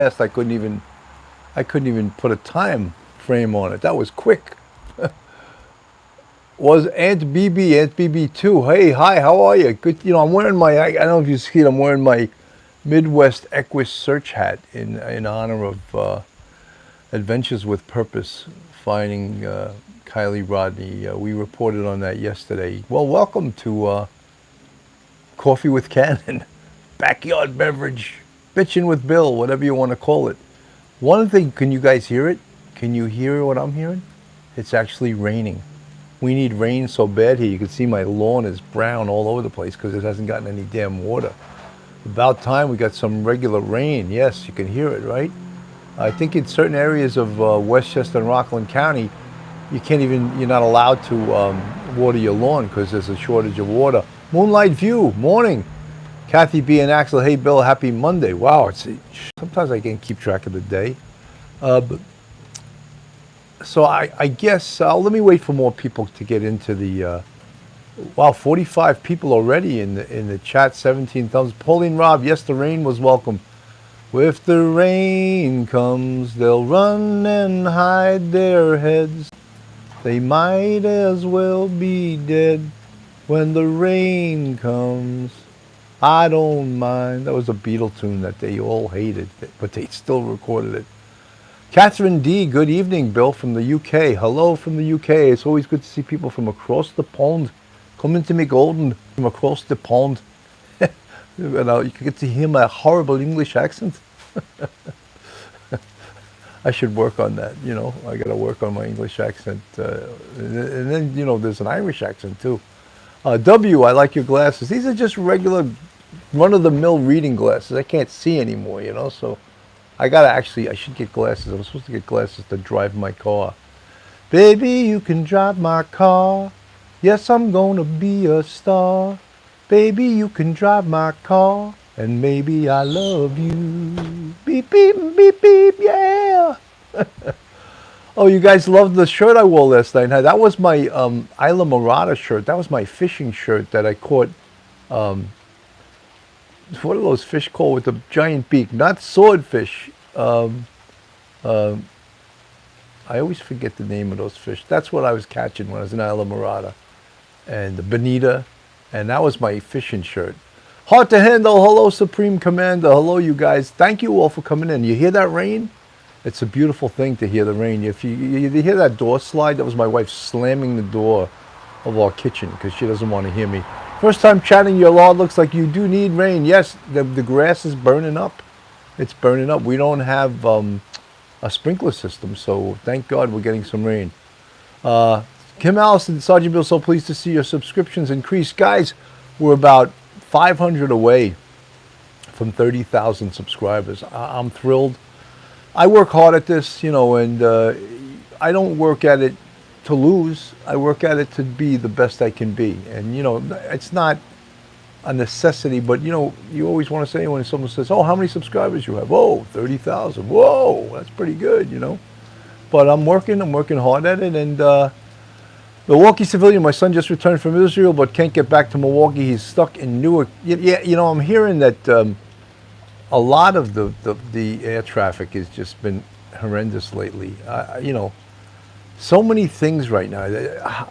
I couldn't even put a time frame on it. That was quick. Was Aunt BB too. Hey, hi, how are you? Good. I'm wearing I don't know if you see it. I'm wearing my Midwest Equus search hat in honor of Adventures with Purpose, finding Kylie Rodney. We reported on that yesterday. Well, welcome to Coffee with Cannon, backyard beverage, bitchin' with Bill, whatever you want to call it. One thing, can you guys hear it? Can you hear what I'm hearing? It's actually raining. We need rain so bad here. You can see my lawn is brown all over the place because it hasn't gotten any damn water. About time we got some regular rain. Yes, you can hear it, right? I think in certain areas of Westchester and Rockland County, you're not allowed to water your lawn because there's a shortage of water. Moonlight View, morning. Kathy B. and Axel, hey Bill, happy Monday. Wow, sometimes I can't keep track of the day. So I guess let me wait for more people to get into the. Wow, 45 people already in the chat. 17 thumbs. Pauline Rob, yes, the rain was welcome. If the rain comes, they'll run and hide their heads. They might as well be dead when the rain comes. I don't mind. That was a Beatle tune that they all hated, but they still recorded it. Catherine D, good evening, Bill, from the UK. Hello from the UK. It's always good to see people from across the pond. Come into me golden from across the pond. You can get to hear my horrible English accent. I should work on that, I got to work on my English accent. And then, there's an Irish accent, too. W, I like your glasses. These are just regular run-of-the-mill reading glasses. I can't see anymore, so I should get glasses. I'm supposed to get glasses to drive my car. Baby, you can drive my car. Yes, I'm gonna be a star. Baby, you can drive my car. And maybe I love you. Beep, beep, beep, beep, yeah. Oh, you guys loved the shirt I wore last night. That was my Isla Morada shirt. That was my fishing shirt that I caught. What are those fish called with the giant beak? Not swordfish. I always forget the name of those fish. That's what I was catching when I was in Isla Morada. And the bonita. And that was my fishing shirt. Hard to handle. Hello, Supreme Commander. Hello, you guys. Thank you all for coming in. You hear that rain? It's a beautiful thing to hear the rain. If you hear that door slide, that was my wife slamming the door of our kitchen because she doesn't want to hear me. First time chatting, your lawn looks like you do need rain. Yes, the grass is burning up. It's burning up. We don't have a sprinkler system, so thank God we're getting some rain. Kim Allison, Sergeant Bill, so pleased to see your subscriptions increase. Guys, we're about 500 away from 30,000 subscribers. I'm thrilled. I work hard at this, and I don't work at it to lose. I work at it to be the best I can be. And, it's not a necessity, but, you always want to say when someone says, oh, how many subscribers you have? Oh, 30,000. Whoa, that's pretty good, But I'm working hard at it. And Milwaukee civilian, my son just returned from Israel, but can't get back to Milwaukee. He's stuck in Newark. Yeah, I'm hearing that a lot of the air traffic has just been horrendous lately. So many things right now.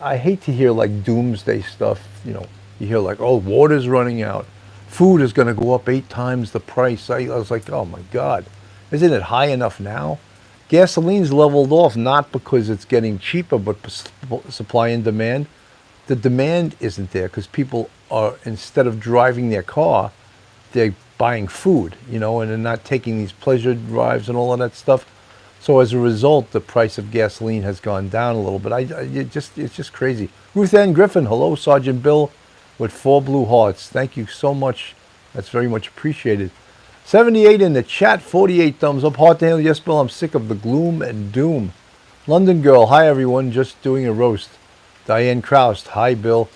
I hate to hear like doomsday stuff. You hear like, oh, water's running out. Food is going to go up 8 times the price. I was like, oh my God, isn't it high enough now? Gasoline's leveled off, not because it's getting cheaper, but supply and demand. The demand isn't there because people are, instead of driving their car, they're buying food, and they're not taking these pleasure drives and all of that stuff. So as a result, the price of gasoline has gone down a little bit. It's just crazy. Ruth Ann Griffin, hello, Sergeant Bill, with 4 blue hearts. Thank you so much. That's very much appreciated. 78 in the chat, 48 thumbs up. Hard to handle. Yes, Bill, I'm sick of the gloom and doom. London Girl, hi everyone, just doing a roast. Diane Kraus, hi Bill.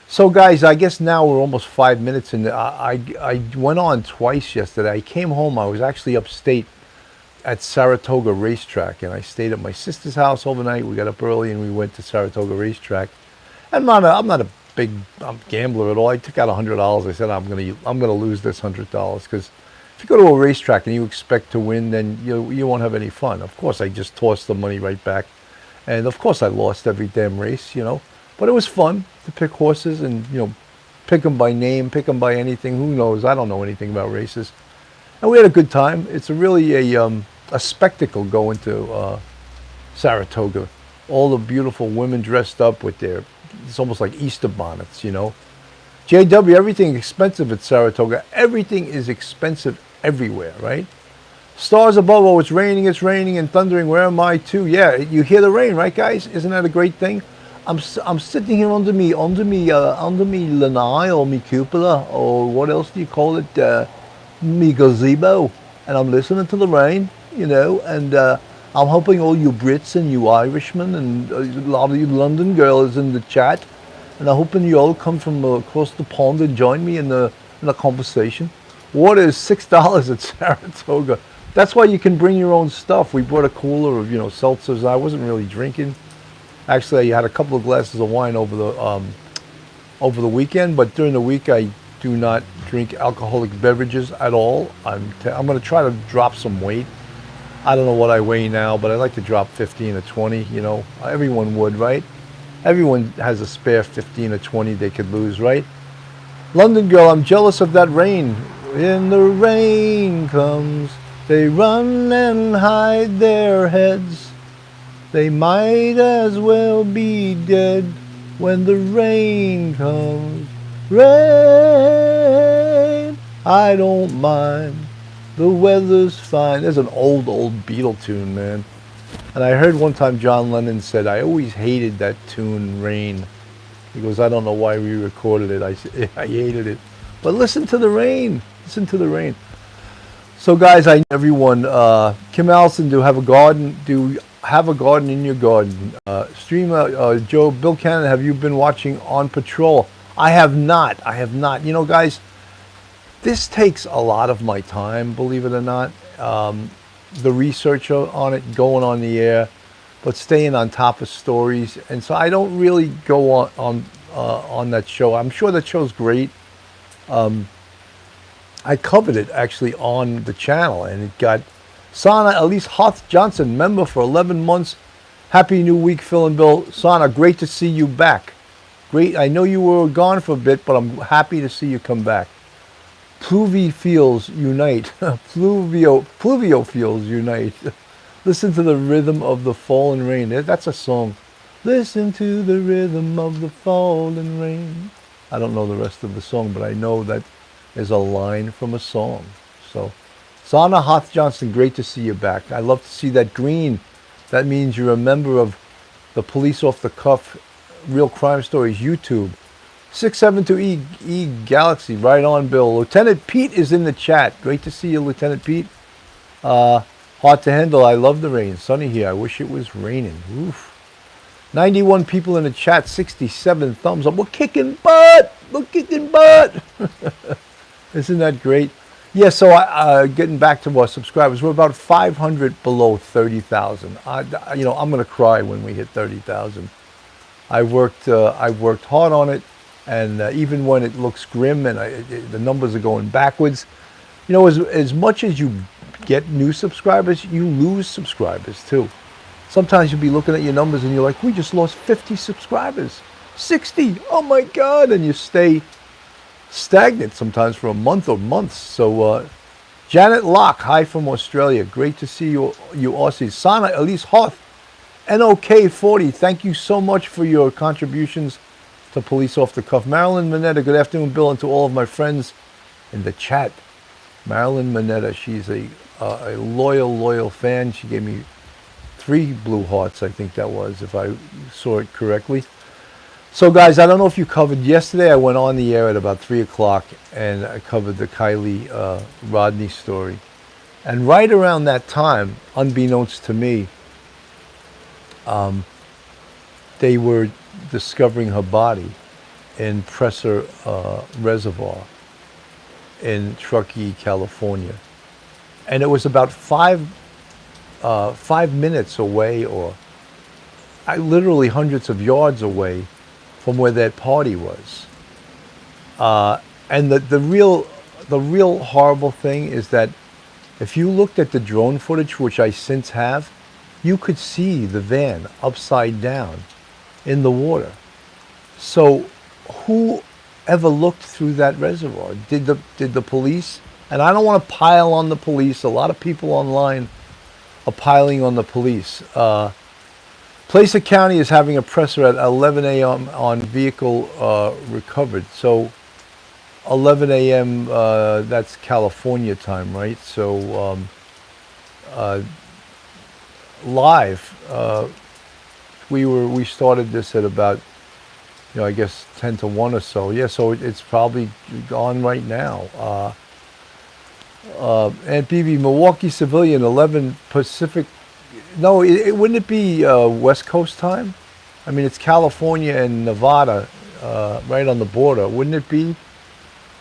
So guys, I guess now we're almost 5 minutes in. I went on twice yesterday. I came home, I was actually upstate at Saratoga racetrack, and I stayed at my sister's house overnight. We got up early and we went to Saratoga racetrack. I'm not a big gambler at all. I took out $100. I said I'm gonna lose this $100 because If you go to a racetrack and you expect to win, then you won't have any fun. Of course, I just tossed the money right back. And of course I lost every damn race, But it was fun to pick horses and, pick them by name, pick them by anything. Who knows? I don't know anything about races. And we had a good time. It's really a spectacle going to Saratoga. All the beautiful women dressed up with it's almost like Easter bonnets, JW, everything expensive at Saratoga. Everything is expensive everywhere, right? Stars above, oh, it's raining and thundering. Where am I to? Yeah, you hear the rain, right, guys? Isn't that a great thing? I'm sitting here under me lanai or me cupola, or what else do you call it? Me gazebo, and I'm listening to the rain, and I'm hoping all you Brits and you Irishmen and a lot of you London girls in the chat, and I'm hoping you all come from across the pond and join me in the conversation. Water is $6 at Saratoga. That's why you can bring your own stuff. We brought a cooler of, seltzers. I wasn't really drinking. Actually, I had a couple of glasses of wine over the weekend, but during the week I do not drink alcoholic beverages at all. I'm going to try to drop some weight. I don't know what I weigh now, but I'd like to drop 15 or 20, Everyone would, right? Everyone has a spare 15 or 20 they could lose, right? London girl, I'm jealous of that rain. When the rain comes, they run and hide their heads. They might as well be dead when the rain comes. Rain, I don't mind. The weather's fine. There's an old Beatle tune, man. And I heard one time John Lennon said, I always hated that tune, Rain. He goes, I don't know why we recorded it. I hated it. But listen to the rain. Listen to the rain. So guys, I know everyone, Kim Allison, do have a garden in your garden. Streamer Joe, Bill Cannon, have you been watching On Patrol? I have not. Guys, this takes a lot of my time, believe it or not. The research on it, going on the air, but staying on top of stories. And so I don't really go on that show. I'm sure that show's great. I covered it actually on the channel, and it got Sana Elise Hoth Johnson, member for 11 months. Happy New Week, Phil and Bill. Sana, great to see you back. Great. I know you were gone for a bit, but I'm happy to see you come back. Pluvio fields unite. Pluvio fields unite. Listen to the rhythm of the falling rain. That's a song. Listen to the rhythm of the falling rain. I don't know the rest of the song, but I know that is a line from a song. So, Sana Hoth Johnson, great to see you back. I love to see that green. That means you're a member of the Police Off the Cuff Real Crime Stories YouTube. 672E Galaxy, right on, Bill. Lieutenant Pete is in the chat. Great to see you, Lieutenant Pete. Hard to handle. I love the rain. Sunny here. I wish it was raining. Oof. 91 people in the chat. 67 thumbs up. We're kicking butt. We're kicking butt. Isn't that great? Yeah, so getting back to our subscribers, we're about 500 below 30,000. I'm going to cry when we hit 30,000. I worked hard on it, and even when it looks grim and the numbers are going backwards, as much as you get new subscribers, you lose subscribers too. Sometimes you'll be looking at your numbers and you're like, we just lost 50 subscribers, 60, oh my God, and you stay stagnant sometimes for a month or months. So Janet Locke, hi from Australia. Great to see you Aussies. Sana Elise Hoth, NOK40, thank you so much for your contributions to Police Off the Cuff. Marilyn Manetta, good afternoon, Bill, and to all of my friends in the chat. Marilyn Manetta, she's a loyal fan. She gave me 3 blue hearts, I think that was, if I saw it correctly. So guys, I don't know if you covered, yesterday I went on the air at about 3 o'clock and I covered the Kylie Rodney story. And right around that time, unbeknownst to me, they were discovering her body in Presser Reservoir in Truckee, California. And it was about 5 minutes away, or literally hundreds of yards away from where that party was. And the real the real horrible thing is that if you looked at the drone footage, which I since have, you could see the van upside down in the water. So who ever looked through that reservoir? Did the police? And I don't want to pile on the police. A lot of people online are piling on the police. Placer County is having a presser at 11 a.m. on vehicle recovered. So 11 a.m. That's California time, right? So live. We started this at about, I guess 10 to 1 or so. Yeah, so it's probably on right now. And BB, Milwaukee civilian, 11 Pacific. No, wouldn't it be West Coast time? I mean, it's California and Nevada, right on the border. Wouldn't it be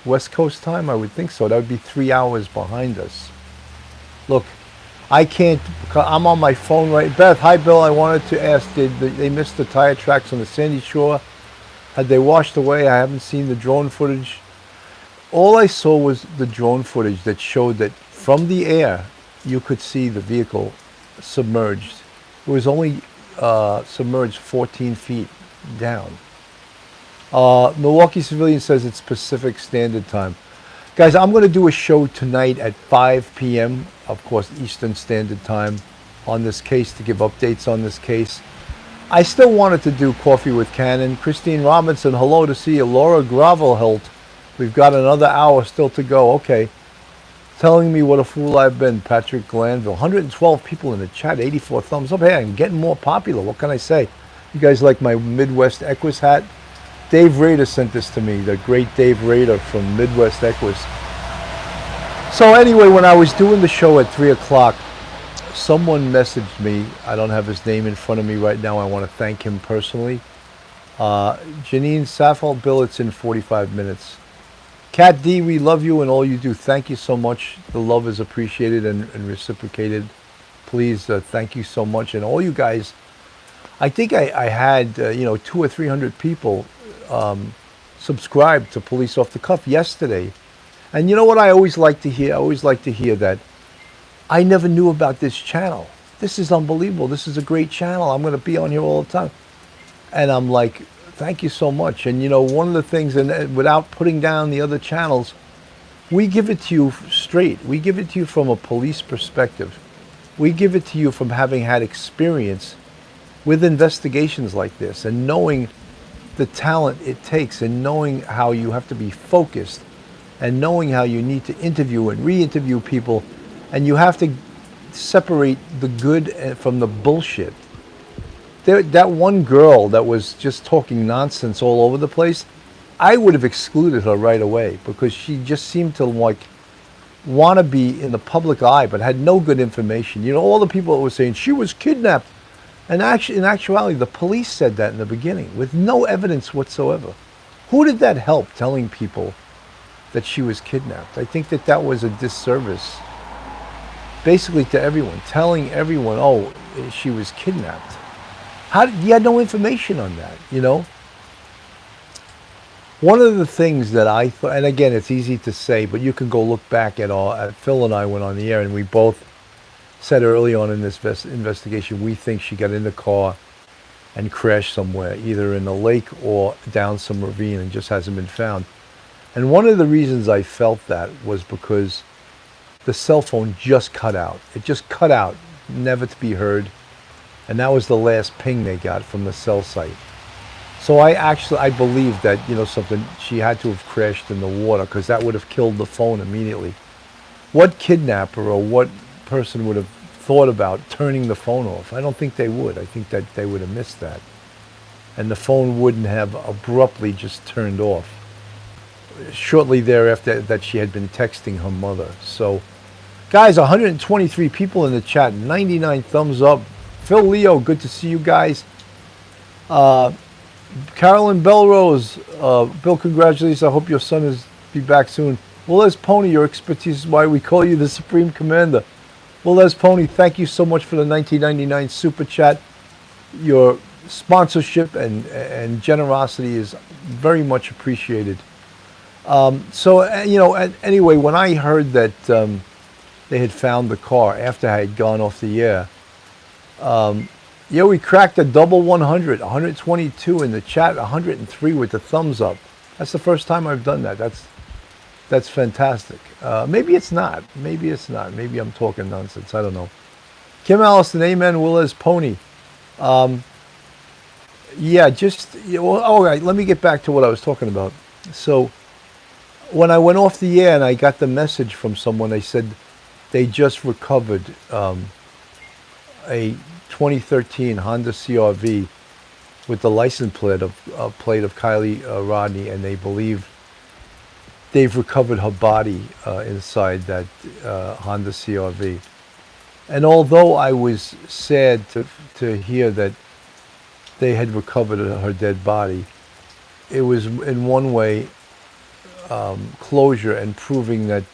West Coast time? I would think so. That would be 3 hours behind us. Look, I can't, I'm on my phone right. Beth, hi Bill, I wanted to ask, did they miss the tire tracks on the sandy shore? Had they washed away? I haven't seen the drone footage. All I saw was the drone footage that showed that from the air, you could see the vehicle submerged. It was only submerged 14 feet down. Milwaukee civilian says it's Pacific Standard Time. Guys, I'm going to do a show tonight at 5 p.m., of course, Eastern Standard Time, on this case, to give updates on this case. I still wanted to do Coffee with Cannon. Christine Robinson, hello to see you. Laura Gravelhelt, we've got another hour still to go. Okay. Telling me what a fool I've been. Patrick Glanville. 112 people in the chat, 84 thumbs up. Hey, I'm getting more popular. What can I say? You guys like my Midwest Equus hat? Dave Rader sent this to me, the great Dave Rader from Midwest Equus. So anyway, when I was doing the show at 3 o'clock, someone messaged me. I don't have his name in front of me right now. I want to thank him personally. Janine Saffold, Bill, it's in 45 minutes. Kat D, we love you and all you do. Thank you so much. The love is appreciated and reciprocated. Please, thank you so much. And all you guys, I think I had, 200 or 300 people subscribe to Police Off the Cuff yesterday. And you know what I always like to hear? I always like to hear that I never knew about this channel. This is unbelievable. This is a great channel. I'm going to be on here all the time. And I'm like, thank you so much. And one of the things, and without putting down the other channels, we give it to you straight. We give it to you from a police perspective. We give it to you from having had experience with investigations like this and knowing the talent it takes and knowing how you have to be focused and knowing how you need to interview and re-interview people, and you have to separate the good from the bullshit. That one girl that was just talking nonsense all over the place, I would have excluded her right away because she just seemed to want to be in the public eye but had no good information. All the people that were saying she was kidnapped. And actually, in actuality, the police said that in the beginning with no evidence whatsoever. Who did that help telling people that she was kidnapped? I think that was a disservice basically to everyone, telling everyone, oh, she was kidnapped. You had no information on that, One of the things that I thought, and again, it's easy to say, but you can go look back at Phil and I went on the air and we both said early on in this investigation, we think she got in the car and crashed somewhere, either in a lake or down some ravine, and just hasn't been found. And one of the reasons I felt that was because the cell phone just cut out. It just cut out, never to be heard. And that was the last ping they got from the cell site. So I believe that, she had to have crashed in the water because that would have killed the phone immediately. What kidnapper or what person would have thought about turning the phone off? I don't think they would. I think that they would have missed that. And the phone wouldn't have abruptly just turned off shortly thereafter that she had been texting her mother. So, guys, 123 people in the chat, 99 thumbs up. Phil Leo, good to see you guys. Carolyn Belrose, Bill, congratulations. I hope your son is be back soon. Well, Les Pony, your expertise is why we call you the Supreme Commander. Well, Les Pony, thank you so much for the 1999 Super Chat. Your sponsorship and generosity is very much appreciated. Anyway, when I heard that they had found the car after I had gone off the air, we cracked a double 100, 122 in the chat, 103 with the thumbs up. That's the first time I've done that. That's fantastic. Maybe it's not. Maybe it's not. Maybe I'm talking nonsense. I don't know. Kim Allison, amen, Willis, Pony. All right, let me get back to what I was talking about. So when I went off the air and I got the message from someone, they said they just recovered a 2013 Honda CRV with the license plate of Kylie Rodney, and they believe they've recovered her body inside that Honda CRV. And although I was sad to hear that they had recovered her dead body, it was in one way closure and proving that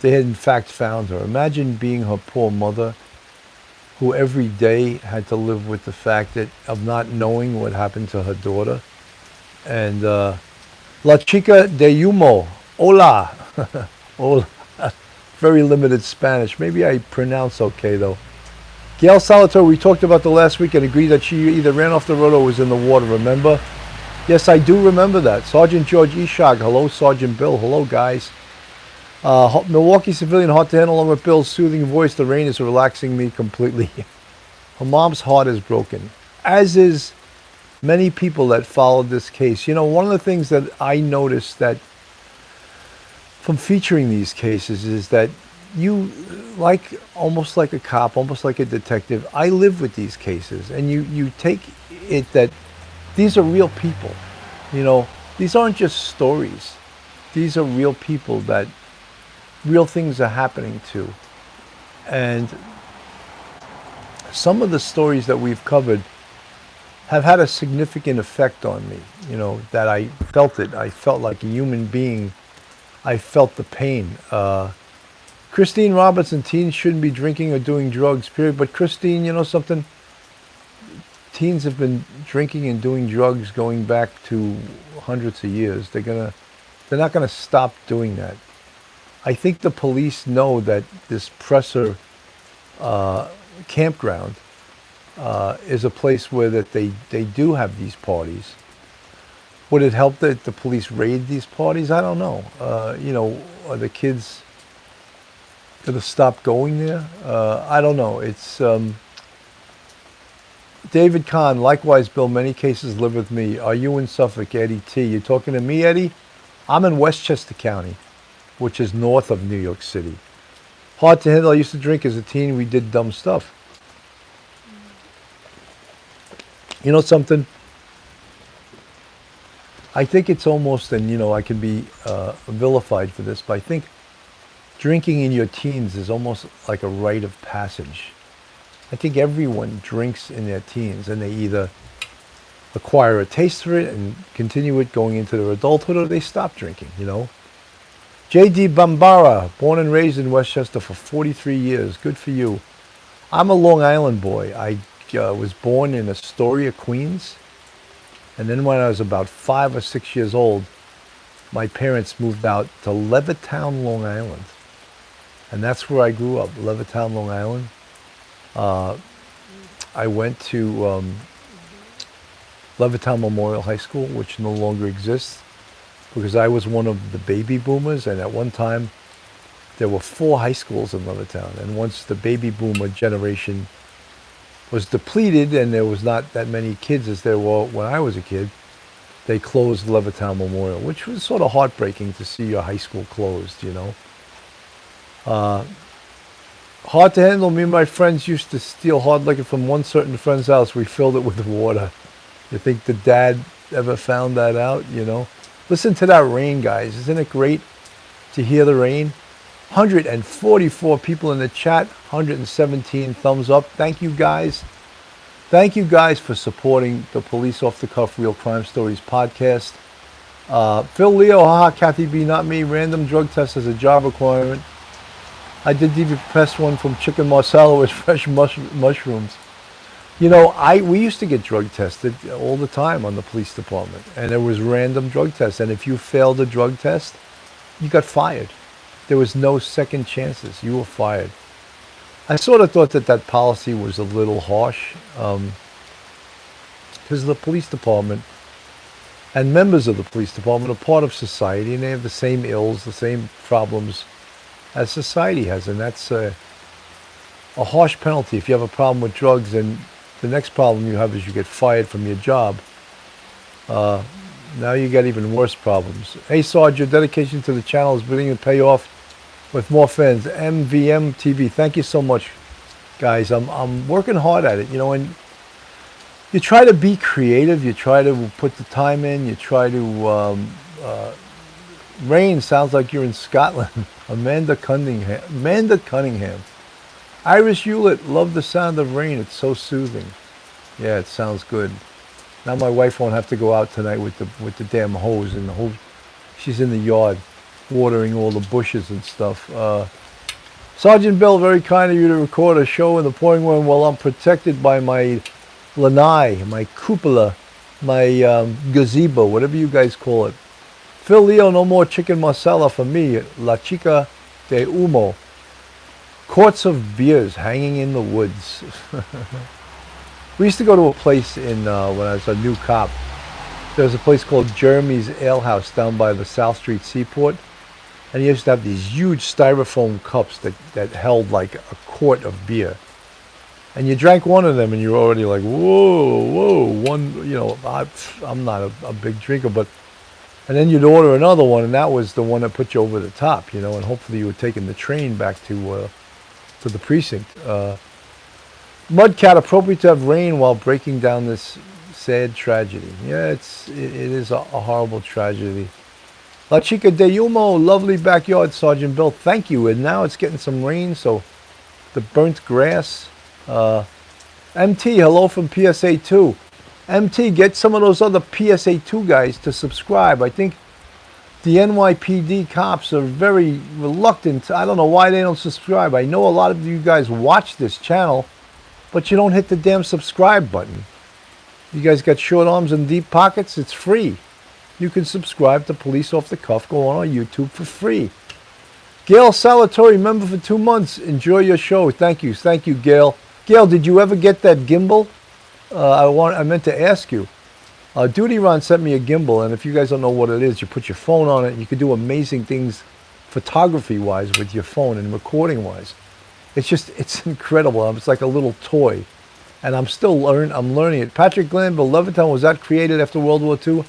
they had in fact found her. Imagine being her poor mother, who every day had to live with the fact of not knowing what happened to her daughter. And La Chica de Humo, hola. Hola. Very limited Spanish. Maybe I pronounce okay though. Gail Salvatore, we talked about the last week and agreed that she either ran off the road or was in the water, remember? Yes, I do remember that. Sergeant George Ishag, hello. Sergeant Bill, hello guys. Milwaukee civilian, hard to handle, along with Bill's soothing voice. The rain is relaxing me completely. Her mom's heart is broken, as is many people that followed this case. One of the things that I noticed that from featuring these cases is that you, almost like a cop, almost like a detective, I live with these cases, and you take it that these are real people. These aren't just stories. These are real people that real things are happening to. And some of the stories that we've covered have had a significant effect on me, that I felt it. I felt like a human being. I felt the pain. Christine Robertson, teens shouldn't be drinking or doing drugs, period. But Christine, something? Teens have been drinking and doing drugs going back to hundreds of years. They're not gonna stop doing that. I think the police know that this Presser campground is a place where that they do have these parties. Would it help that the police raid these parties? I don't know. Are the kids gonna stop going there? I don't know. It's David Kahn, likewise, Bill, many cases live with me. Are you in Suffolk, Eddie T? You talking to me, Eddie? I'm in Westchester County, which is north of New York City. Hard to handle. I used to drink as a teen. We did dumb stuff. You know something? I think it's almost, and I can be vilified for this, but I think drinking in your teens is almost like a rite of passage. I think everyone drinks in their teens, and they either acquire a taste for it and continue it going into their adulthood, or they stop drinking, J.D. Bambara, born and raised in Westchester for 43 years. Good for you. I'm a Long Island boy. I was born in Astoria, Queens. And then when I was about 5 or 6 years old, my parents moved out to Levittown, Long Island. And that's where I grew up, Levittown, Long Island. I went to Levittown Memorial High School, which no longer exists, because I was one of the baby boomers, and at one time there were 4 high schools in Levittown. And once the baby boomer generation was depleted and there was not that many kids as there were when I was a kid, they closed Levittown Memorial, which was sort of heartbreaking to see your high school closed, Hard to handle. Me and my friends used to steal hard liquor from one certain friend's house. We filled it with water. You think the dad ever found that out, Listen to that rain, guys. Isn't it great to hear the rain? 144 people in the chat, 117 thumbs up. Thank you guys. Thank you guys for supporting the Police Off the Cuff Real Crime Stories podcast. Phil Leo, haha, Kathy B, not me. Random drug test as a job requirement. I did DV Pest one from Chicken Marsala with fresh mushrooms. You know, we used to get drug tested all the time on the police department, and there was random drug tests. And if you failed a drug test, you got fired. There was no second chances. You were fired. I sort of thought that that policy was a little harsh, because the police department and members of the police department are part of society, and they have the same ills, the same problems as society has, and that's a harsh penalty. If you have a problem with drugs, and the next problem you have is you get fired from your job, now you get even worse problems. Hey Sarge, your dedication to the channel is beginning to pay off with more fans. MVM TV, thank you so much, guys. I'm working hard at it, you know, and you try to be creative, you try to put the time in, you try to Rain sounds like you're in Scotland. Amanda Cunningham. Iris Hewlett, love the sound of rain. It's so soothing. Yeah, it sounds good. Now my wife won't have to go out tonight with the damn hose, and the whole, she's in the yard watering all the bushes and stuff. Sergeant Bill, very kind of you to record a show in the pouring rain while I'm protected by my lanai, my cupola, my gazebo, whatever you guys call it. Phil Leo, no more chicken masala for me. La chica de humo. Quarts of beers hanging in the woods. We used to go to a place in, when I was a new cop. There was a place called Jeremy's Ale House down by the South Street Seaport. And he used to have these huge styrofoam cups that held like a quart of beer. And you drank one of them and you're already like, whoa, one, you know, I'm not a big drinker, but, and then you'd order another one, and that was the one that put you over the top, you know, and hopefully you were taking the train back to the precinct. Mudcat, appropriate to have rain while breaking down this sad tragedy. Yeah, it is a horrible tragedy. La Chica de Humo, lovely backyard, Sergeant Bill. Thank you. And now it's getting some rain, so the burnt grass. MT, hello from PSA 2. MT, get some of those other PSA 2 guys to subscribe. I think the NYPD cops are very reluctant. I don't know why they don't subscribe. I know a lot of you guys watch this channel, but you don't hit the damn subscribe button. You guys got short arms and deep pockets? It's free. You can subscribe to Police Off the Cuff. Go on YouTube for free. Gail Salvatore, member for 2 months. Enjoy your show. Thank you, Gail. Gail, did you ever get that gimbal? I meant to ask you. Duty Ron sent me a gimbal, and if you guys don't know what it is, you put your phone on it, and you can do amazing things photography-wise with your phone and recording-wise. It's incredible. It's like a little toy, and I'm learning it. Patrick Glanville, Levittown, was that created after World War II?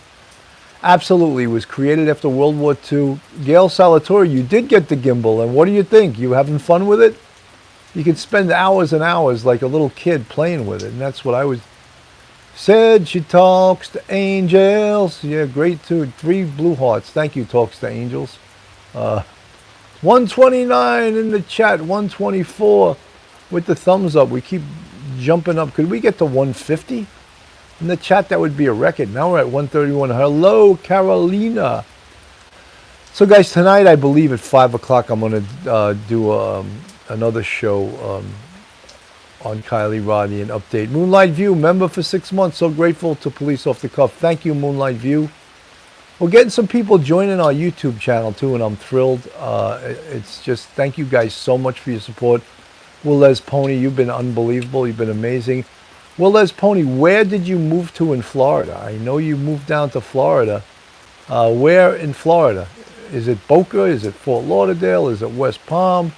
Absolutely, it was created after World War II. Gail Salvatore, you did get the gimbal, and what do you think? You having fun with it? You could spend hours and hours like a little kid playing with it, and that's what I was. Said she talks to angels. Yeah, great too. 3 blue hearts. Thank you, Talks to Angels. 129 in the chat. 124 with the thumbs up. We keep jumping up. Could we get to 150 in the chat? That would be a record. Now we're at 131. Hello, Carolina. So, guys, tonight I believe at 5 o'clock I'm going to do another show on Kylie Rodney, and update. Moonlight View, member for 6 months. So grateful to Police Off the Cuff. Thank you, Moonlight View. We're getting some people joining our YouTube channel too, and I'm thrilled. It's just, thank you guys so much for your support. Will Les Pony, you've been unbelievable. You've been amazing. Will Les Pony, where did you move to in Florida? I know you moved down to Florida. Where in Florida? Is it Boca? Is it Fort Lauderdale? Is it West Palm?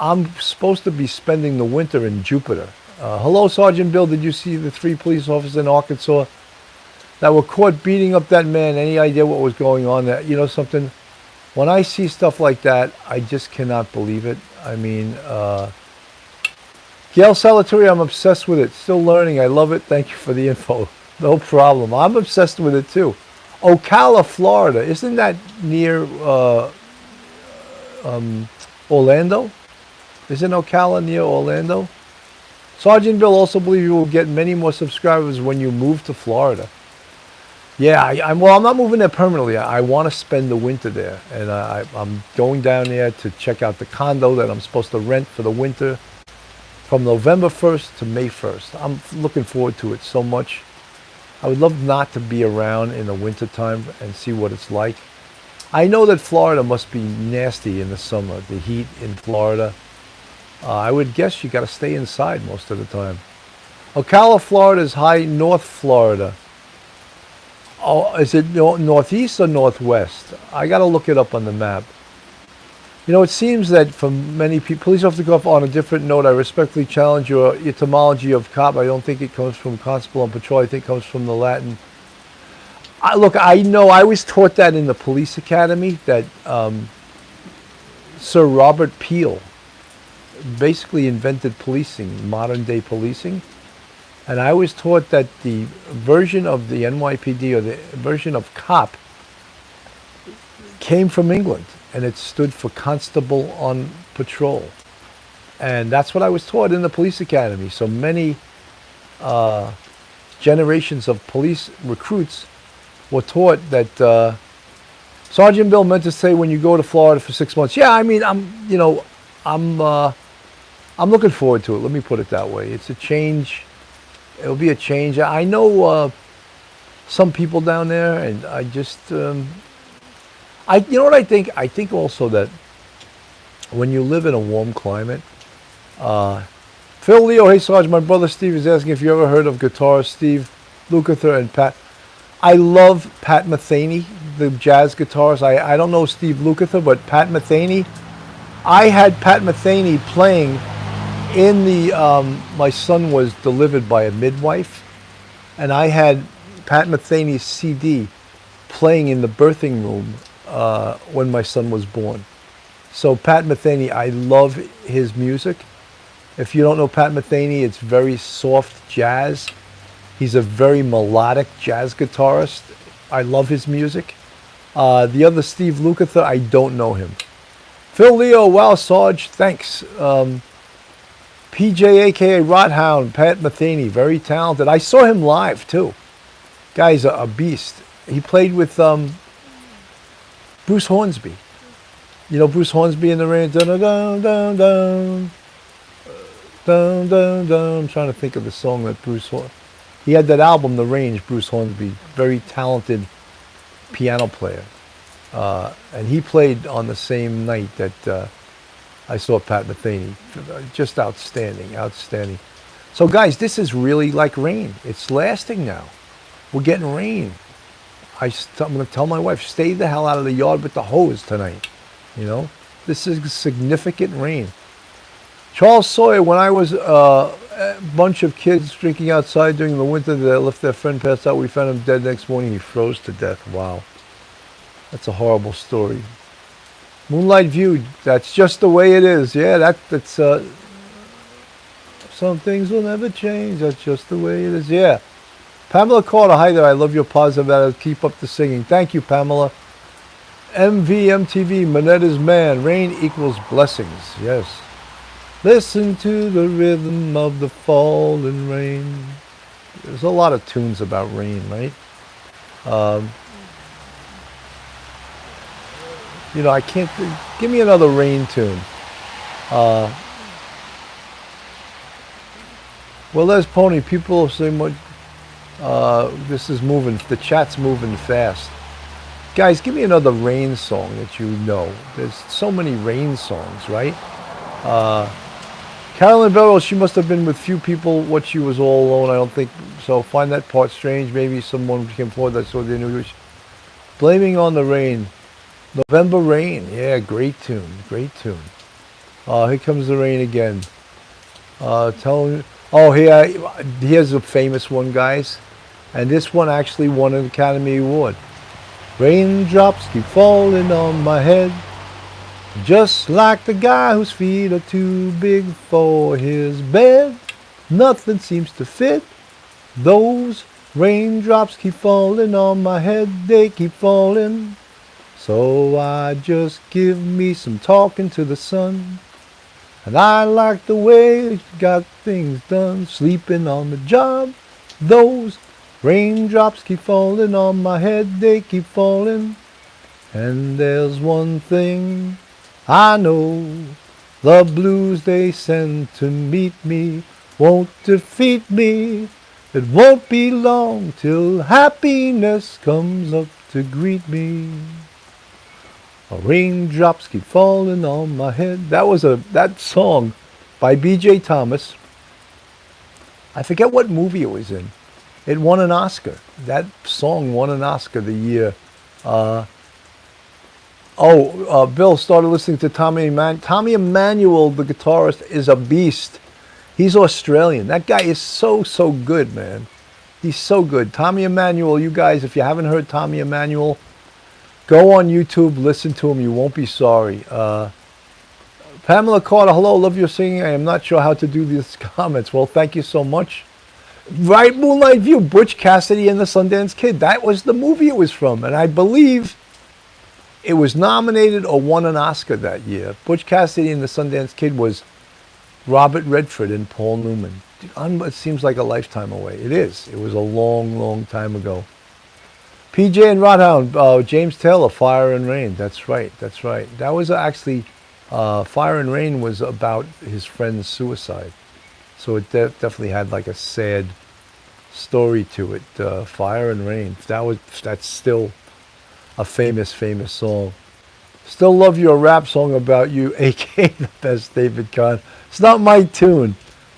I'm supposed to be spending the winter in Jupiter. Hello, Sergeant Bill. Did you see the 3 police officers in Arkansas that were caught beating up that man? Any idea what was going on there? You know something? When I see stuff like that, I just cannot believe it. I mean, Gail Salvatore, I'm obsessed with it. Still learning. I love it. Thank you for the info. No problem. I'm obsessed with it too. Ocala, Florida. Isn't that near Orlando? Isn't Ocala near Orlando? Sergeant Bill, also believe you will get many more subscribers when you move to Florida. Yeah, I'm not moving there permanently. I want to spend the winter there, and I'm going down there to check out the condo that I'm supposed to rent for the winter from November 1st to May 1st. I'm looking forward to it so much. I would love not to be around in the wintertime and see what it's like. I know that Florida must be nasty in the summer, the heat in Florida. I would guess you got to stay inside most of the time. Ocala, Florida is high North Florida. Oh, is it northeast or northwest? I got to look it up on the map. You know, it seems that for many people, police officer go off on a different note. I respectfully challenge your etymology of cop. I don't think it comes from constable on patrol. I think it comes from the Latin. Look, I know I was taught that in the police academy, that Sir Robert Peel basically invented policing, modern day policing. And I was taught that the version of the NYPD, or the version of cop, came from England, and it stood for constable on patrol. And that's what I was taught in the police academy. So many generations of police recruits were taught that Sergeant Bill meant to say when you go to Florida for 6 months. Yeah, I mean, I'm looking forward to it. Let me put it that way. It's a change. It'll be a change. I know some people down there, and I just, you know what I think? I think also that when you live in a warm climate, Phil Leo, hey Sarge, my brother Steve is asking if you ever heard of guitarist Steve Lukather and Pat. I love Pat Metheny, the jazz guitarist. I don't know Steve Lukather, but Pat Metheny. I had Pat Metheny playing in the, my son was delivered by a midwife, and I had Pat Metheny's CD playing in the birthing room when my son was born. So Pat Metheny, I love his music. If you don't know Pat Metheny, it's very soft jazz. He's a very melodic jazz guitarist. I love his music. The other Steve Lukather, I don't know him. Phil Leo, wow, Sarge, thanks. PJ, aka Rothound, Pat Metheny, very talented. I saw him live too. Guy's a beast. He played with Bruce Hornsby. You know Bruce Hornsby in the Rain? Dun dun dun dun dun dun dun dun. I'm trying to think of the song that Bruce Hornsby. He had that album, The Range. Bruce Hornsby, very talented piano player, and he played on the same night that I saw Pat Metheny. Just outstanding, outstanding. So guys, this is really like rain. It's lasting now. We're getting rain. I'm going to tell my wife, stay the hell out of the yard with the hose tonight. You know, this is significant rain. Charles Sawyer, when I was a bunch of kids drinking outside during the winter, they left their friend passed out. We found him dead next morning. He froze to death. Wow. That's a horrible story. Moonlight View, that's just the way it is. Yeah, that's some things will never change. That's just the way it is. Yeah. Pamela Carter, hi there. I love your positive attitude. Keep up the singing. Thank you, Pamela. MVMTV, Monetta's Man. Rain equals blessings. Yes. Listen to the rhythm of the falling rain. There's a lot of tunes about rain, right? You know, I can't. Give me another rain tune. Well, there's Pony. People are saying what. This is moving. The chat's moving fast. Guys, give me another rain song that you know. There's so many rain songs, right? Carolyn Belrose, she must have been with few people. What, she was all alone? I don't think so. Find that part strange. Maybe someone came forward that saw the news. Blaming on the Rain. November Rain. Yeah, great tune. Great tune. Here comes the rain again. Here's a famous one, guys. And this one actually won an Academy Award. Raindrops keep falling on my head, just like the guy whose feet are too big for his bed. Nothing seems to fit. Those raindrops keep falling on my head, they keep falling. So I just give me some talking to the sun. And I like the way you got things done, sleeping on the job. Those raindrops keep falling on my head, they keep falling. And there's one thing I know, The blues they send to meet me won't defeat me. It won't be long till happiness comes up to greet me. Raindrops keep falling on my head. That song by B.J. Thomas. I forget what movie it was in. It won an Oscar. That song won an Oscar the year. Bill started listening to Tommy Emmanuel. Tommy Emmanuel, the guitarist, is a beast. He's Australian. That guy is so good, man. He's so good. Tommy Emmanuel, you guys, if you haven't heard Tommy Emmanuel, go on YouTube, listen to him. You won't be sorry. Pamela Carter, hello, love your singing. I am not sure how to do these comments. Well, thank you so much. Right, Moonlight View, Butch Cassidy and the Sundance Kid. That was the movie it was from. And I believe it was nominated or won an Oscar that year. Butch Cassidy and the Sundance Kid was Robert Redford and Paul Newman. It seems like a lifetime away. It is. It was a long time ago. PJ and Rodhound, James Taylor, Fire and Rain. That's right. That was actually, Fire and Rain was about his friend's suicide. So it definitely had like a sad story to it. Fire and Rain. That's still a famous song. Still love your rap song about you, aka the best, David Kahn. It's not my tune.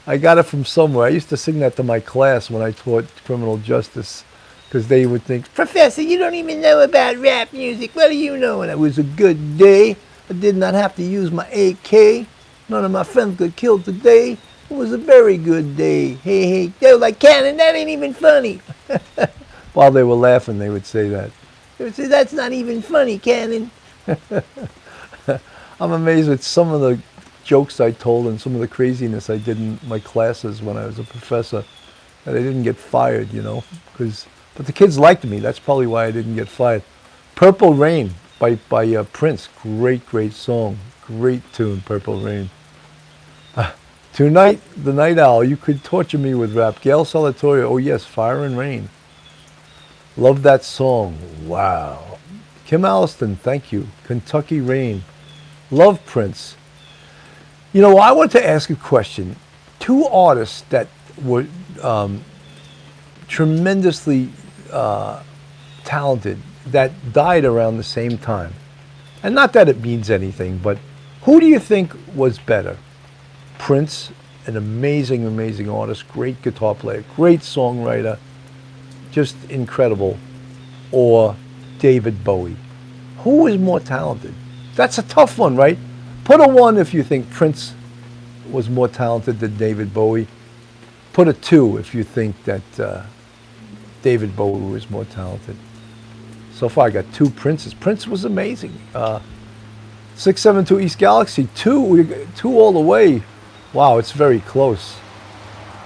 I got it from somewhere. I used to sing that to my class when I taught criminal justice, because they would think, Professor, you don't even know about rap music. What do you know? And it was a good day. I did not have to use my AK. None of my friends got killed today. It was a very good day. Hey, they were like, Cannon, that ain't even funny. While they were laughing, they would say that. They would say, that's not even funny, Cannon. I'm amazed at some of the jokes I told and some of the craziness I did in my classes when I was a professor, that I didn't get fired, but the kids liked me. That's probably why I didn't get fired. Purple Rain by Prince. Great song. Great tune, Purple Rain. Tonight, the Night Owl, you could torture me with rap. Gail Salatoria, oh yes, Fire and Rain. Love that song. Wow. Kim Alliston, thank you. Kentucky Rain. Love Prince. I want to ask a question. Two artists that were tremendously talented that died around the same time. And not that it means anything, but who do you think was better? Prince, an amazing artist, great guitar player, great songwriter, just incredible, or David Bowie? Who is more talented? That's a tough one, right? Put a 1 if you think Prince was more talented than David Bowie. Put a 2 if you think that David Bowie was more talented. So far I got 2 Princes. Prince was amazing. 672 East Galaxy, 2 all the way. Wow, it's very close.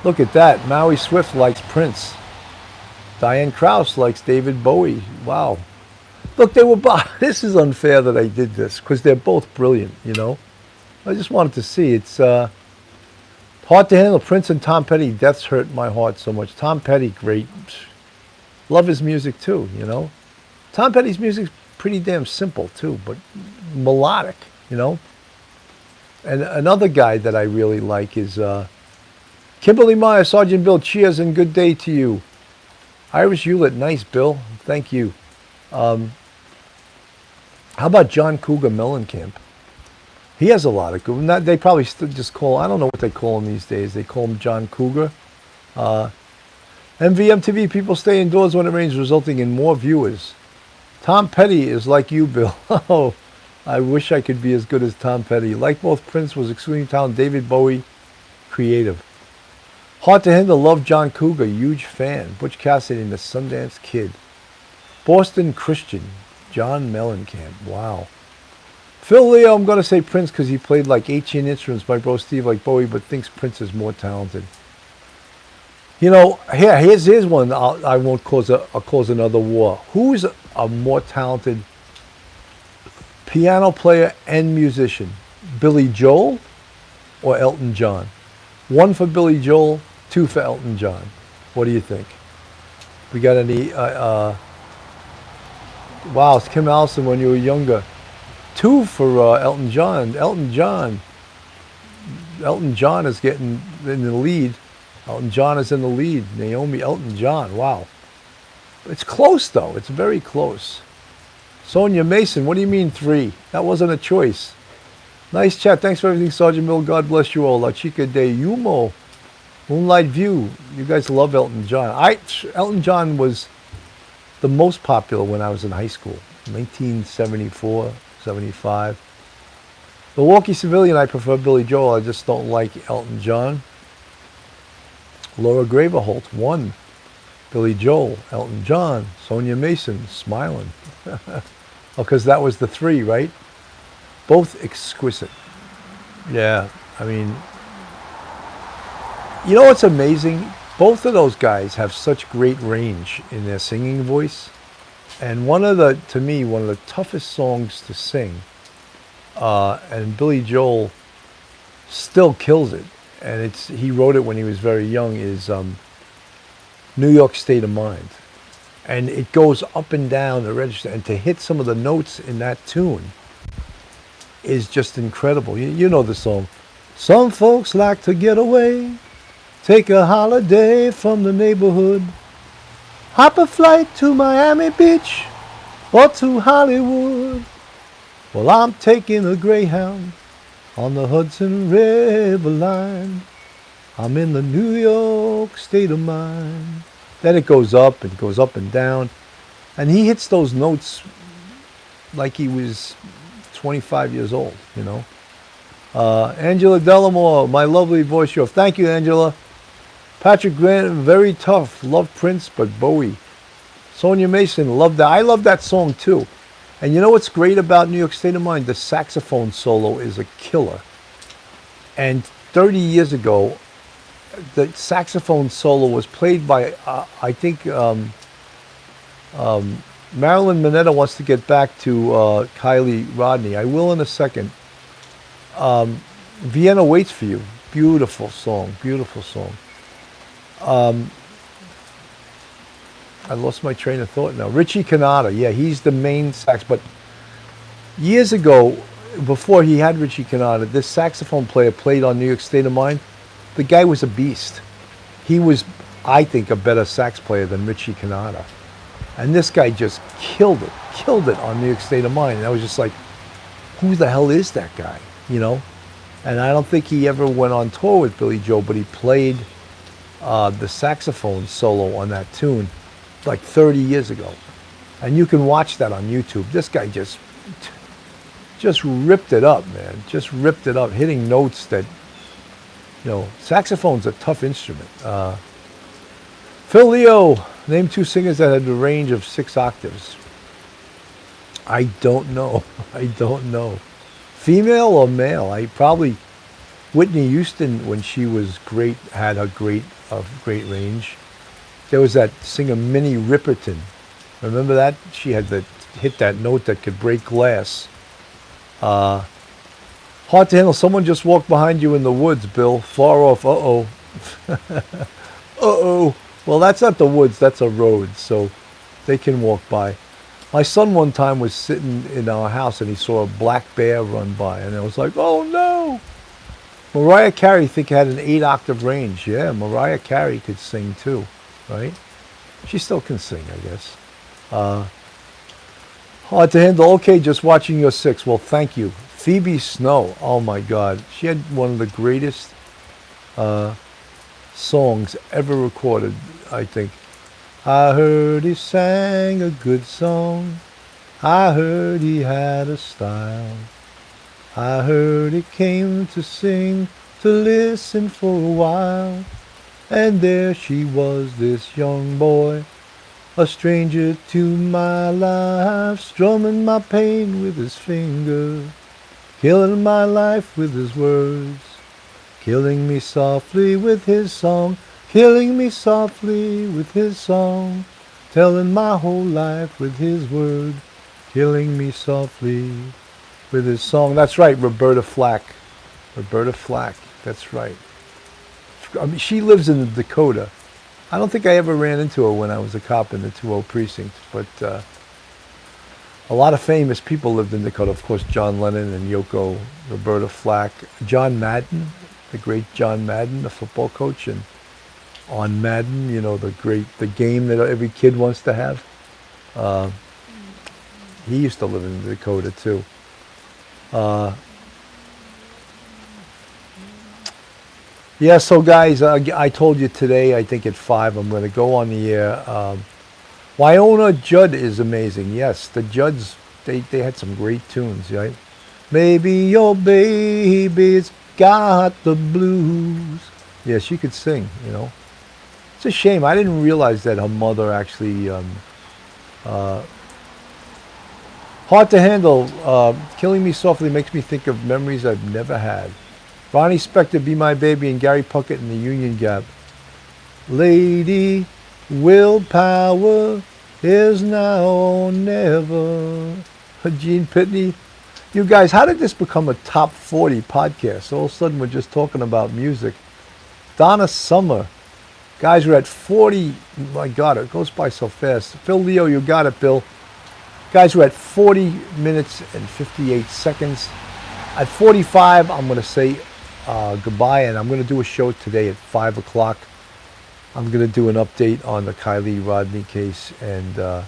Look at that. Maui Swift likes Prince. Diane Krause likes David Bowie. Wow. Look, this is unfair that I did this, because they're both brilliant, I just wanted to see. It's hard to handle. Prince and Tom Petty, deaths hurt my heart so much. Tom Petty, great. Love his music too, Tom Petty's music's pretty damn simple too, but melodic, And another guy that I really like is Kimberly Meyer, Sergeant Bill, cheers and good day to you. Irish Hewlett, nice, Bill. Thank you. How about John Cougar Mellencamp? He has a lot of good. They probably still just I don't know what they call him these days. They call him John Cougar. MVMTV, people stay indoors when it rains, resulting in more viewers. Tom Petty is like you, Bill. Oh, I wish I could be as good as Tom Petty. Like both, Prince was extremely talented. David Bowie, creative. Hard to handle, love John Cougar, huge fan. Butch Cassidy and the Sundance Kid. Boston Christian, John Mellencamp, wow. Phil Leo, I'm going to say Prince because he played like 18 instruments. My bro Steve like Bowie, but thinks Prince is more talented. Here's one. I won't I'll cause another war. Who's a more talented piano player and musician? Billy Joel or Elton John? 1 for Billy Joel, 2 for Elton John. What do you think? We got any? Wow, it's Kim Allison when you were younger. 2 for Elton John. Elton John, Elton John is getting in the lead. Elton John is in the lead. Naomi, Elton John. Wow. It's close, though. It's very close. Sonia Mason, what do you mean 3? That wasn't a choice. Nice chat. Thanks for everything, Sergeant Mill. God bless you all. La Chica de Humo. Moonlight View. You guys love Elton John. Elton John was the most popular when I was in high school. 1974, 75. Milwaukee Civilian, I prefer Billy Joel. I just don't like Elton John. Laura Graverholt, 1. Billy Joel, Elton John, Sonia Mason, smiling. Because that was the 3, right? Both exquisite. Yeah, I mean, you know what's amazing? Both of those guys have such great range in their singing voice. And to me, one of the toughest songs to sing, and Billy Joel still kills it, and he wrote it when he was very young, is New York State of Mind. And it goes up and down the register, and to hit some of the notes in that tune is just incredible. You know the song. Some folks like to get away, take a holiday from the neighborhood, hop a flight to Miami Beach or to Hollywood. Well, I'm taking a Greyhound on the Hudson River line. I'm in the New York State of Mind. Then it goes up and down. And he hits those notes like he was 25 years old, you know. Angela Delamore, my lovely voice show. Thank you, Angela. Patrick Grant, very tough. Love Prince, but Bowie. Sonia Mason, love that. I love that song too. And you know what's great about New York State of Mind? The saxophone solo is a killer. And 30 years ago, the saxophone solo was played by, I think, Marilyn Minetta wants to get back to Kylie Rodney. I will in a second. Vienna Waits for You. Beautiful song. Beautiful song. I lost my train of thought now. Richie Cannata. Yeah, he's the main sax. But years ago, before he had Richie Cannata, this saxophone player played on New York State of Mind. The guy was a beast. He was, I think, a better sax player than Richie Cannata. And this guy just killed it on New York State of Mind. And I was just like, who the hell is that guy? You know? And I don't think he ever went on tour with Billy Joel, but he played the saxophone solo on that tune like 30 years ago. And you can watch that on YouTube. This guy just ripped it up, man. Just ripped it up, hitting notes that, you know, saxophone's a tough instrument. Phil Leo, name 2 singers that had the range of 6 octaves. I don't know. I don't know. Female or male? Whitney Houston, when she was great, had a great range. There was that singer Minnie Riperton. Remember that? She had hit that note that could break glass. Hard to handle. Someone just walked behind you in the woods, Bill. Far off. Uh-oh. Uh-oh. Well, that's not the woods. That's a road, so they can walk by. My son one time was sitting in our house, and he saw a black bear run by, and I was like, oh, no. Mariah Carey, I think, had an 8-octave range. Yeah, Mariah Carey could sing, too, right? She still can sing, I guess. Hard to handle. Okay, just watching your 6. Well, thank you. Phoebe Snow. Oh, my God. She had one of the greatest songs ever recorded, I think. I heard he sang a good song. I heard he had a style. I heard he came to sing, to listen for a while. And there she was, this young boy, a stranger to my life, strumming my pain with his finger, killing my life with his words, killing me softly with his song, killing me softly with his song, telling my whole life with his word, killing me softly with his song. That's right, Roberta Flack. Roberta Flack, that's right. I mean, she lives in Dakota. I don't think I ever ran into her when I was a cop in the 2-0 precinct, but A lot of famous people lived in Dakota. Of course, John Lennon and Yoko, Roberta Flack, John Madden, the great John Madden, the football coach, and on Madden, you know, the game that every kid wants to have. He used to live in Dakota too. Yeah, so guys, I told you today, I think at 5, I'm going to go on the air. Wynonna Judd is amazing. Yes, the Judds, they had some great tunes, right? Maybe your baby's got the blues. Yeah, she could sing, you know. It's a shame. I didn't realize that her mother actually... Hard to handle. Killing Me Softly makes me think of memories I've never had. Ronnie Spector, Be My Baby, and Gary Puckett in the Union Gap. Lady, willpower is now or never. Gene Pitney. You guys, how did this become a top 40 podcast? All of a sudden, we're just talking about music. Donna Summer. Guys, we're at 40. My God, it goes by so fast. Phil Leo, you got it, Bill. Guys, we're at 40 minutes and 58 seconds. At 45, I'm going to say goodbye, and I'm going to do a show today at 5 o'clock. I'm going to do an update on the Kylie Rodney case, and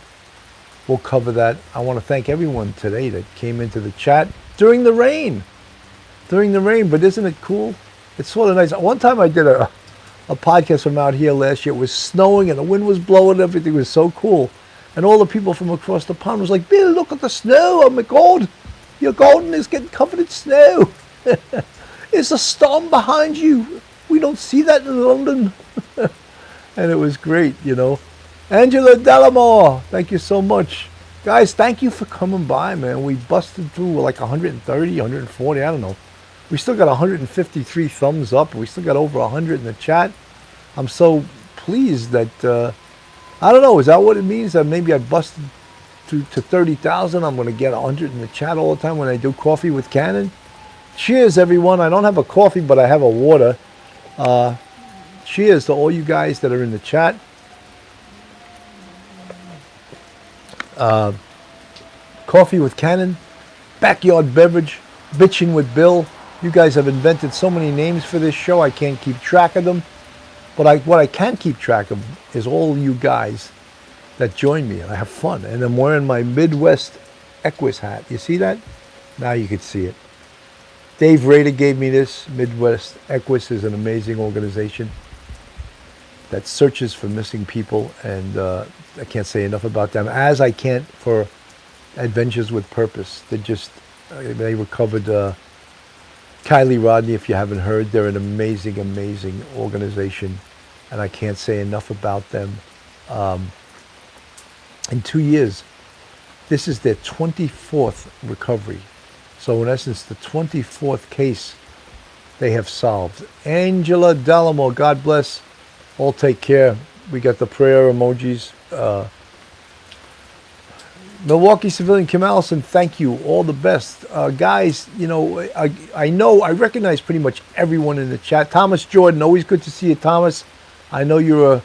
we'll cover that. I want to thank everyone today that came into the chat during the rain. But isn't it cool? It's sort of nice. One time I did a podcast from out here last year. It was snowing, and the wind was blowing, everything was so cool. And all the people from across the pond was like, Bill, look at the snow. Oh my God, your garden is getting covered in snow. It's a storm behind you. We don't see that in London. And it was great, you know. Angela Delamore, thank you so much. Guys, thank you for coming by, man. We busted through like 130, 140, I don't know. We still got 153 thumbs up. We still got over 100 in the chat. I'm so pleased that... I don't know, is that what it means? That maybe I busted to 30,000? I'm going to get 100 in the chat all the time when I do Coffee with Cannon. Cheers, everyone. I don't have a coffee, but I have a water. Cheers to all you guys that are in the chat. Coffee with Cannon, Backyard Beverage, Bitching with Bill. You guys have invented so many names for this show, I can't keep track of them. But what I can keep track of is all you guys that join me, and I have fun. And I'm wearing my Midwest Equus hat. You see that? Now you can see it. Dave Rader gave me this. Midwest Equus is an amazing organization that searches for missing people, and I can't say enough about them, as I can't for Adventures with Purpose. They recovered Kylie Rodney, if you haven't heard. They're an amazing, amazing organization, and I can't say enough about them. In 2 years, this is their 24th recovery. So in essence, the 24th case they have solved. Angela Delamore, God bless. All take care. We got the prayer emojis. Milwaukee Civilian Kim Allison, thank you. All the best. Guys, you know, I recognize pretty much everyone in the chat. Thomas Jordan, always good to see you, Thomas. I know you're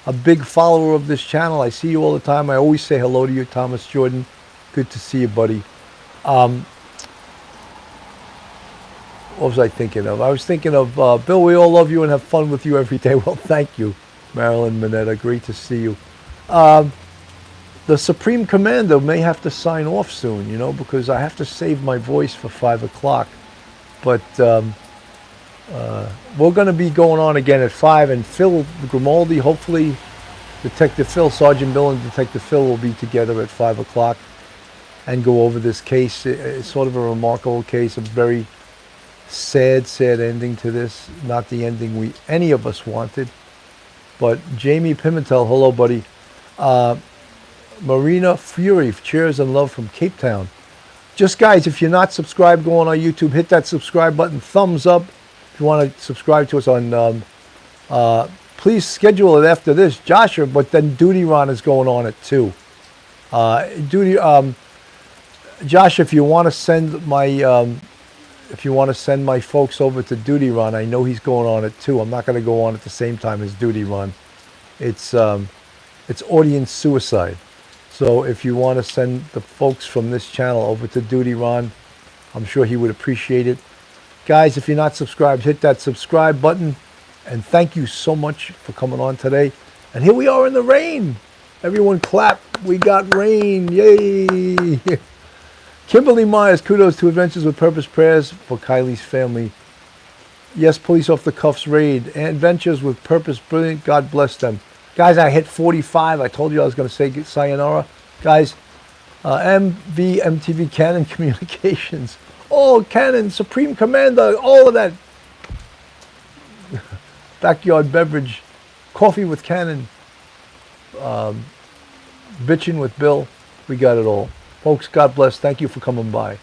a big follower of this channel. I see you all the time. I always say hello to you, Thomas Jordan. Good to see you, buddy. What was I thinking of? I was thinking of, Bill, we all love you and have fun with you every day. Well, thank you, Marilyn Minetta. Great to see you. The Supreme Commander may have to sign off soon, you know, because I have to save my voice for 5 o'clock. But we're going to be going on again at 5. And Phil Grimaldi, hopefully, Detective Phil, Sergeant Bill and Detective Phil will be together at 5 o'clock and go over this case. It's sort of a remarkable case, a very sad ending to this. Not the ending any of us wanted. But Jamie Pimentel, hello, buddy. Marina Fury, cheers and love from Cape Town. Just guys, if you're not subscribed, go on our YouTube, hit that subscribe button, thumbs up. If you want to subscribe to us on, please schedule it after this, Joshua. But then Duty Ron is going on at 2. Josh, if you want to send my folks over to Duty Ron, I know he's going on at 2. I'm not going to go on at the same time as Duty Ron. It's audience suicide. So if you want to send the folks from this channel over to Duty Ron, I'm sure he would appreciate it. Guys, if you're not subscribed, hit that subscribe button. And thank you so much for coming on today. And here we are in the rain. Everyone clap. We got rain. Yay. Kimberly Myers, kudos to Adventures with Purpose prayers for Kylie's family. Yes, police off the cuffs raid. Adventures with Purpose, brilliant. God bless them. Guys, I hit 45. I told you I was going to say sayonara. Guys, MTV Canon Communications. Oh, Canon, Supreme Commander, all of that. Backyard Beverage, Coffee with Canon, Bitchin' with Bill. We got it all. Folks, God bless. Thank you for coming by.